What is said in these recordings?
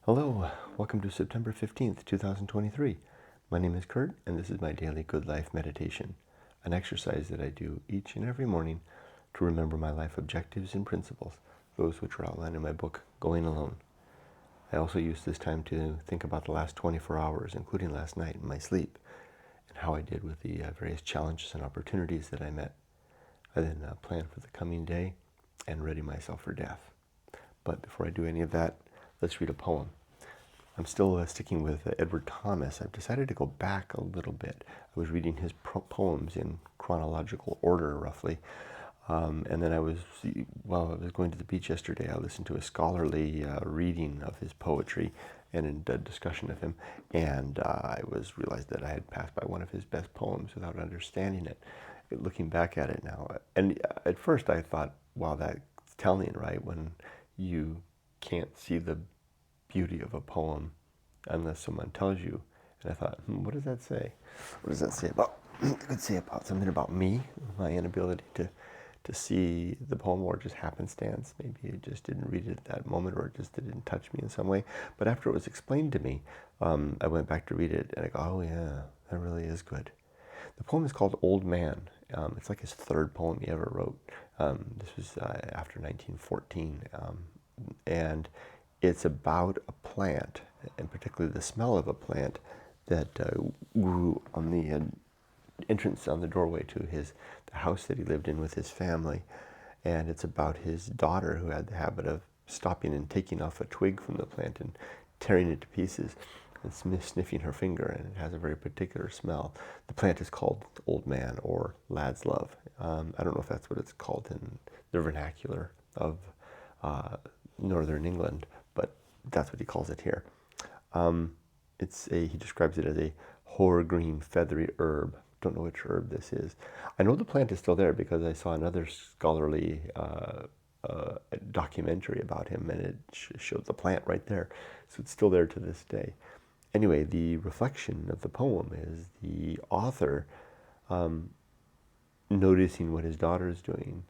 Hello, welcome to September 15th, 2023. My name is Kurt, and this is my daily Good Life meditation, an exercise that I do each and every morning to remember my life objectives and principles, those which are outlined in my book, Going Alone. I also use this time to think about the last 24 hours, including last night in my sleep, and how I did with the various challenges and opportunities that I met. I then plan for the coming day and ready myself for death. But before I do any of that, let's read a poem. I'm still sticking with Edward Thomas. I've decided to go back a little bit. I was reading his poems in chronological order, roughly. And then while I was going to the beach yesterday, I listened to a scholarly reading of his poetry and a discussion of him. And I realized that I had passed by one of his best poems without understanding it. Looking back at it now. And at first I thought, wow, that's telling, right? When you can't see the beauty of a poem unless someone tells you. And I thought, what does that say? What does that say about, it could say about something about me, my inability to see the poem, or just happenstance. Maybe I just didn't read it at that moment, or it just didn't touch me in some way. But after it was explained to me, I went back to read it, and I go, oh yeah, that really is good. The poem is called Old Man. It's like his third poem he ever wrote. This was after 1914. And it's about a plant, and particularly the smell of a plant that grew on the entrance, on the doorway to the house that he lived in with his family. And it's about his daughter, who had the habit of stopping and taking off a twig from the plant and tearing it to pieces and sniffing her finger, and it has a very particular smell. The plant is called Old Man, or Lad's Love. I don't know if that's what it's called in the vernacular of northern England, but that's what he calls it here. He describes it as a hoar green feathery herb. Don't know which herb this is. I know the plant is still there because I saw another scholarly documentary about him, and it showed the plant right there. So it's still there to this day. Anyway, the reflection of the poem is the author noticing what his daughter is doing,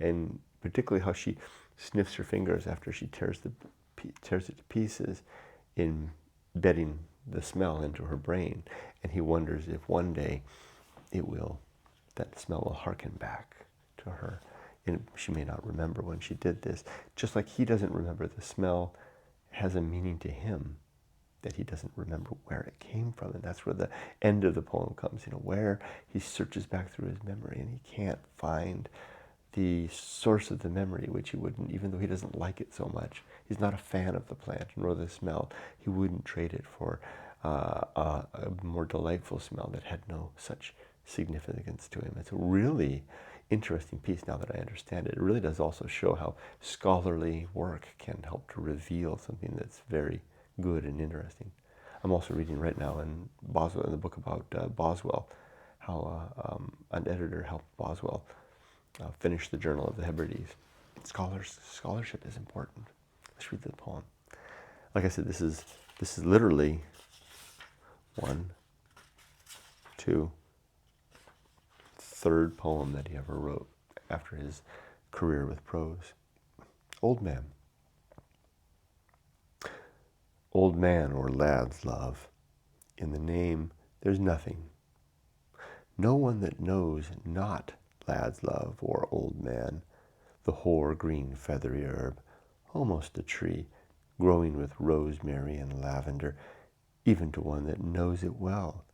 and particularly how she sniffs her fingers after she tears it to pieces, embedding the smell into her brain. And he wonders if one day that smell will harken back to her. And she may not remember when she did this. Just like he doesn't remember, the smell has a meaning to him that he doesn't remember where it came from. And that's where the end of the poem comes, where he searches back through his memory and he can't find the source of the memory, which he wouldn't, even though he doesn't like it so much. He's not a fan of the plant nor the smell. He wouldn't trade it for a more delightful smell that had no such significance to him. It's a really interesting piece now that I understand it. It really does also show how scholarly work can help to reveal something that's very good and interesting. I'm also reading right now in the book about Boswell, how an editor helped Boswell finish the Journal of the Hebrides. Scholarship is important. Let's read the poem. Like I said, this is literally third poem that he ever wrote after his career with prose. Old Man. Old man, or lad's love, in the name there's nothing. No one that knows not lad's love, or old man, the hoar green feathery herb, almost a tree, growing with rosemary and lavender, even to one that knows it well.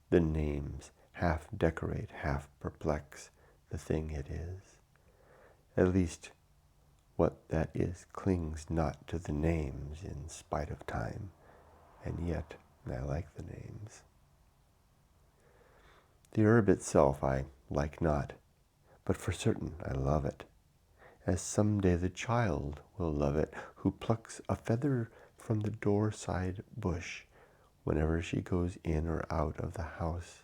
The names half decorate, half perplex the thing it is. At least what that is clings not to the names in spite of time, and yet I like the names. The herb itself I like not, but for certain I love it, as some day the child will love it who plucks a feather from the door-side bush whenever she goes in or out of the house.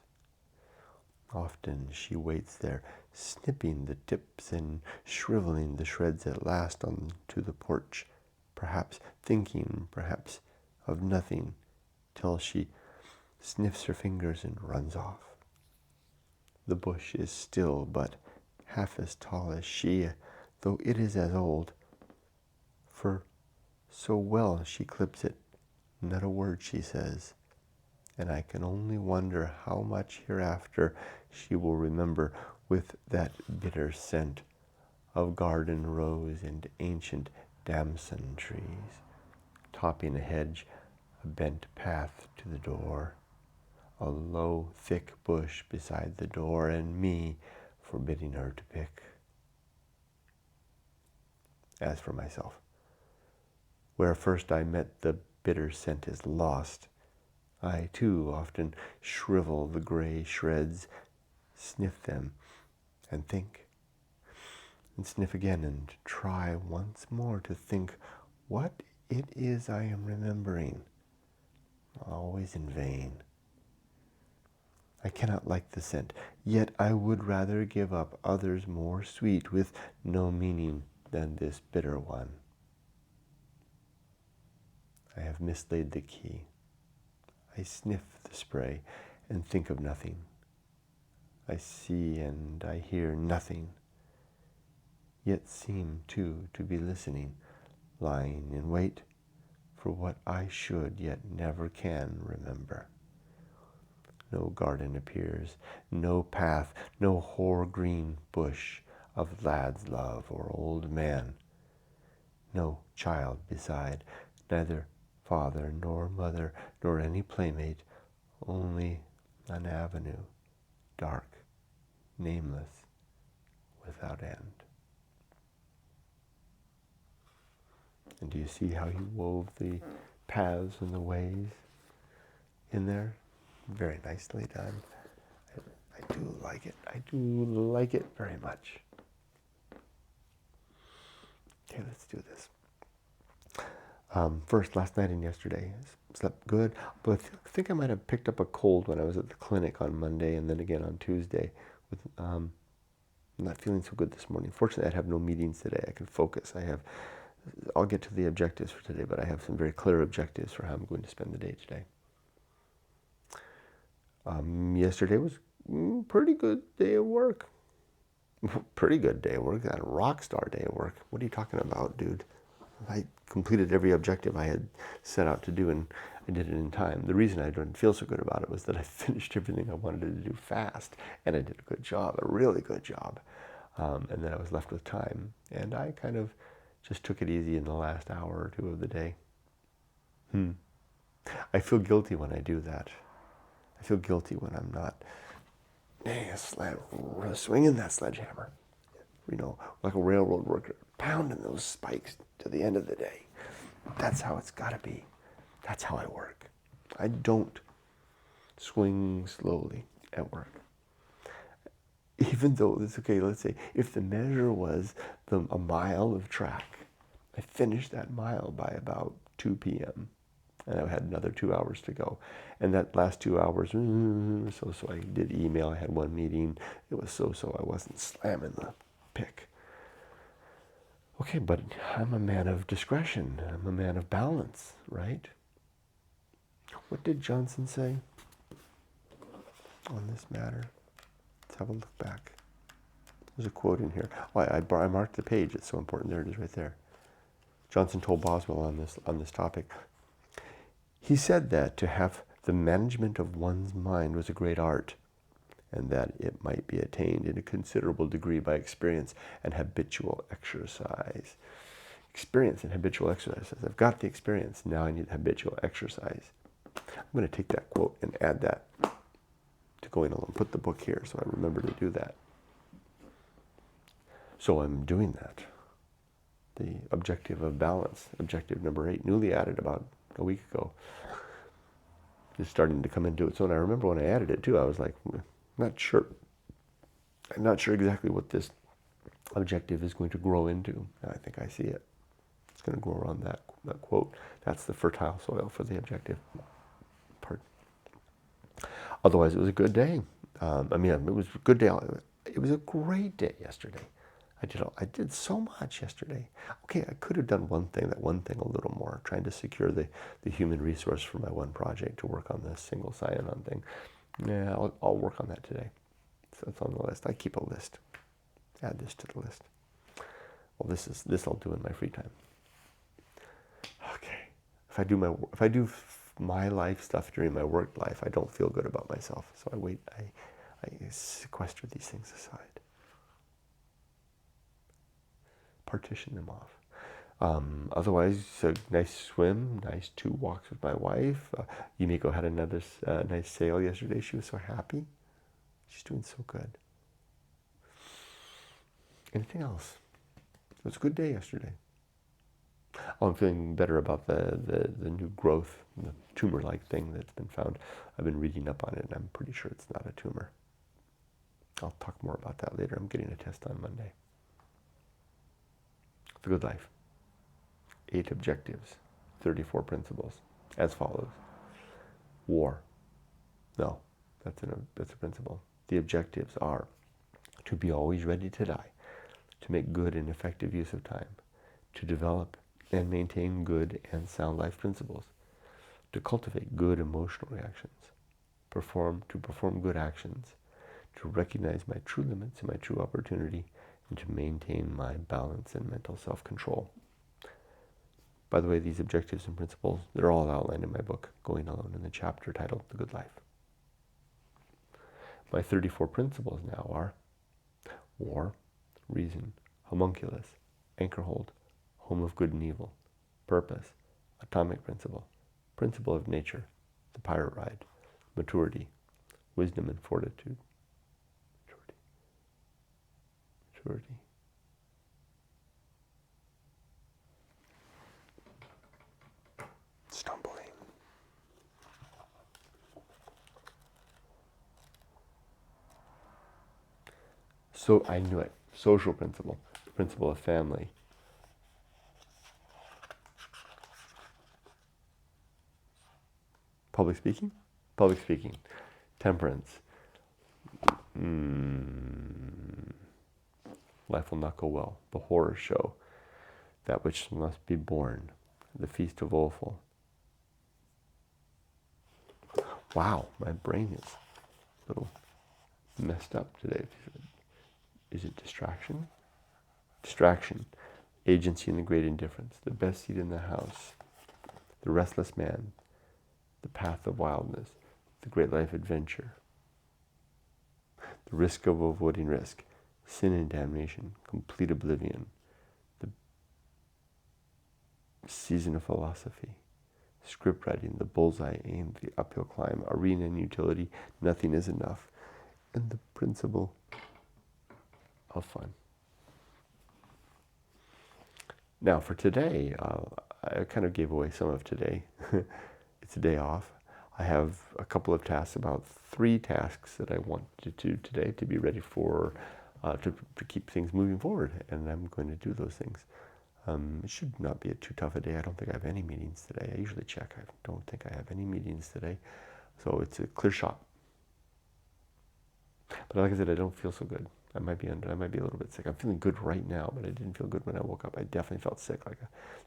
Often she waits there, snipping the tips and shriveling the shreds at last onto the porch, perhaps thinking, perhaps of nothing, till she sniffs her fingers and runs off. The bush is still but half as tall as she, though it is as old, for so well she clips it Not a word she says, and I can only wonder how much hereafter she will remember with that bitter scent of garden rose and ancient damson trees, topping a hedge, a bent path to the door, a low, thick bush beside the door, and me forbidding her to pick. As for myself, where first I met the bitter scent is lost. I, too, often shrivel the gray shreds, sniff them, and think, and sniff again, and try once more to think what it is I am remembering, always in vain. I cannot like the scent, yet I would rather give up others more sweet with no meaning than this bitter one. I have mislaid the key. I sniff the spray and think of nothing. I see and I hear nothing, yet seem too to be listening, lying in wait for what I should yet never can remember. No garden appears, no path, no hoar green bush of lad's love or old man. No child beside, neither father nor mother nor any playmate, only an avenue, dark, nameless, without end. And do you see how he wove the paths and the ways in there? Very nicely done. I do like it. I do like it very much. Okay, let's do this. First, last night and yesterday, I slept good, but I think I might have picked up a cold when I was at the clinic on Monday and then again on Tuesday. I'm not feeling so good this morning. Fortunately, I have no meetings today. I can focus. I'll get to the objectives for today, but I have some very clear objectives for how I'm going to spend the day today. Yesterday was a pretty good day of work. Pretty good day of work. That rock star day of work. What are you talking about, dude? I completed every objective I had set out to do, and I did it in time. The reason I didn't feel so good about it was that I finished everything I wanted to do fast, and I did a good job, a really good job. And then I was left with time, and I kind of just took it easy in the last hour or two of the day. I feel guilty when I do that. I feel guilty when I'm not swinging that sledgehammer, like a railroad worker, pounding those spikes to the end of the day. That's how it's got to be. That's how I work. I don't swing slowly at work. Even though it's okay, let's say, if the measure was a mile of track, I finished that mile by about 2 p.m. and I had another 2 hours to go. And that last 2 hours, so I did email, I had one meeting. It was so I wasn't slamming the pick. Okay, but I'm a man of discretion. I'm a man of balance, right? What did Johnson say on this matter? Let's have a look back. There's a quote in here. Oh, I marked the page. It's so important. There it is right there. Johnson told Boswell on this topic. He said that to have the management of one's mind was a great art, and that it might be attained in a considerable degree by experience and habitual exercise. Experience and habitual exercise. I've got the experience, now I need habitual exercise. I'm going to take that quote and add that to going along. Put the book here so I remember to do that. So I'm doing that. The objective of balance, objective number 8, newly added about a week ago, is starting to come into its own. I remember when I added it too, I was like, I'm not sure exactly what this objective is going to grow into. And I think I see it. It's going to grow around that quote. That's the fertile soil for the objective part. Otherwise, it was a good day. It was a good day. It was a great day yesterday. I did so much yesterday. Okay, I could have done one thing a little more, trying to secure the human resource for my one project to work on this single sign-on thing. Yeah, I'll work on that today. So it's on the list. I keep a list. Add this to the list. Well, this I'll do in my free time. Okay. If I do my life stuff during my work life, I don't feel good about myself. So I sequester these things aside. Partition them off. Otherwise, a nice swim, nice 2 walks with my wife. Yumiko had another nice sail yesterday. She was so happy. She's doing so good. Anything else? It was a good day yesterday. Oh, I'm feeling better about the new growth, the tumor-like thing that's been found. I've been reading up on it, and I'm pretty sure it's not a tumor. I'll talk more about that later. I'm getting a test on Monday. The Good Life. 8 objectives, 34 principles, as follows. War. No, that's a principle. The objectives are to be always ready to die, to make good and effective use of time, to develop and maintain good and sound life principles, to cultivate good emotional reactions, to perform good actions, to recognize my true limits and my true opportunity, and to maintain my balance and mental self-control. By the way, these objectives and principles, they're all outlined in my book, Going Alone, in the chapter titled The Good Life. My 34 principles now are war, reason, homunculus, anchorhold, home of good and evil, purpose, atomic principle, principle of nature, the pirate ride, maturity, wisdom and fortitude, maturity. Stumbling. So I knew it. Social principle, principle of family. Public speaking? Public speaking. Temperance. Life will not go well. The horror show. That which must be born. The feast of woeful. Wow, my brain is a little messed up today. Is it distraction? Distraction. Agency and the great indifference. The best seat in the house. The restless man. The path of wildness. The great life adventure. The risk of avoiding risk. Sin and damnation. Complete oblivion. The season of philosophy. Script writing. The bullseye aim. The uphill climb. Arena and utility. Nothing is enough. And the principle of fun. Now for today, I kind of gave away some of today. It's a day off. I have a couple of tasks, about 3 tasks that I want to do today to be ready for, to keep things moving forward. And I'm going to do those things. It should not be too tough a day. I don't think I have any meetings today. I usually check. I don't think I have any meetings today. So it's a clear shot. But like I said, I don't feel so good. I might be a little bit sick. I'm feeling good right now, but I didn't feel good when I woke up. I definitely felt sick, like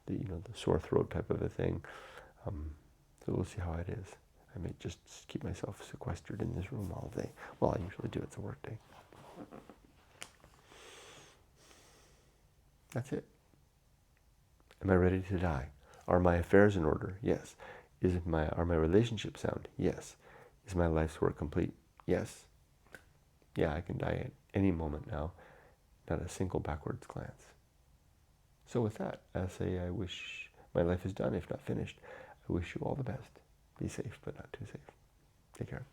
the sore throat type of a thing. So we'll see how it is. I may just keep myself sequestered in this room all day. Well, I usually do. It's a work day. That's it. Am I ready to die? Are my affairs in order? Yes. Are my relationships sound? Yes. Is my life's work complete? Yes. Yeah, I can die at any moment now. Not a single backwards glance. So with that, I say I wish my life is done, if not finished. I wish you all the best. Be safe, but not too safe. Take care.